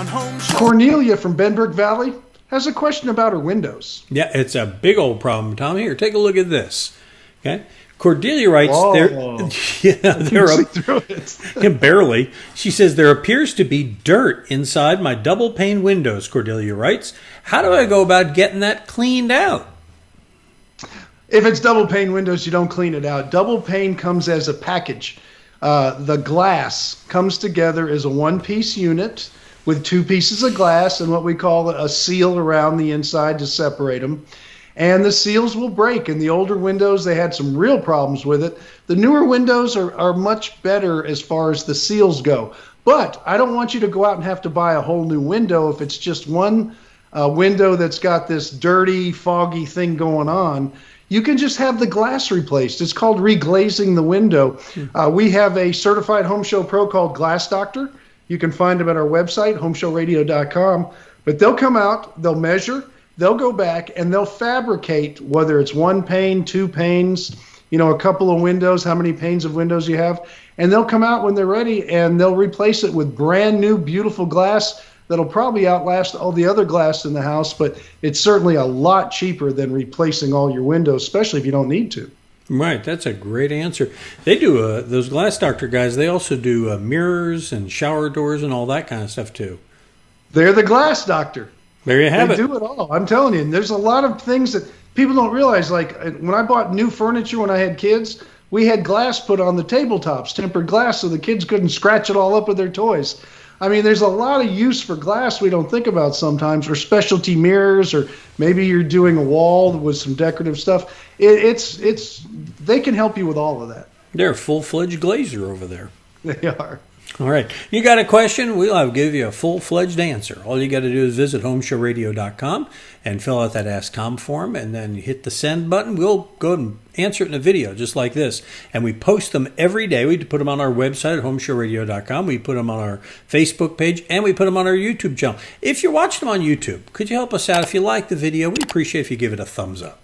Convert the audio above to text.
Home Show. Cornelia from Benbrook Valley has a question about her windows. Yeah, it's a big old problem, Tom. Here, take a look at this. Okay, Cordelia writes, barely. She says, there appears to be dirt inside my double pane windows, Cordelia writes. How do I go about getting that cleaned out? If it's double pane windows, you don't clean it out. Double pane comes as a package. The glass comes together as a one-piece unit with two pieces of glass and what we call a seal around the inside to separate them. And the seals will break. In the older windows, they had some real problems with it. The newer windows are much better as far as the seals go. But I don't want you to go out and have to buy a whole new window if it's just one window that's got this dirty, foggy thing going on. You can just have the glass replaced. It's called reglazing the window. We have a certified Home Show Pro called Glass Doctor. You can find them at our website, HomeShowRadio.com. But they'll come out, they'll measure, they'll go back, and they'll fabricate, whether it's one pane, two panes, a couple of windows, how many panes of windows you have. And they'll come out when they're ready, and they'll replace it with brand new, beautiful glass that'll probably outlast all the other glass in the house, but it's certainly a lot cheaper than replacing all your windows, especially if you don't need to. Right, that's a great answer. They do, those Glass Doctor guys, they also do mirrors and shower doors and all that kind of stuff too. They're the Glass Doctor. There you have it. They do it all. I'm telling you, there's a lot of things that people don't realize. Like when I bought new furniture when I had kids, we had glass put on the tabletops, tempered glass, so the kids couldn't scratch it all up with their toys. I mean, there's a lot of use for glass we don't think about sometimes, or specialty mirrors, or maybe you're doing a wall with some decorative stuff. They can help you with all of that. They're a full-fledged glazer over there. They are. All right. You got a question? We'll give you a full-fledged answer. All you got to do is visit HomeShowRadio.com and fill out that Ask Tom form, and then you hit the send button. We'll go and answer it in a video just like this. And we post them every day. We put them on our website at HomeShowRadio.com. We put them on our Facebook page, and we put them on our YouTube channel. If you're watching them on YouTube, could you help us out? If you like the video, we'd appreciate if you give it a thumbs up.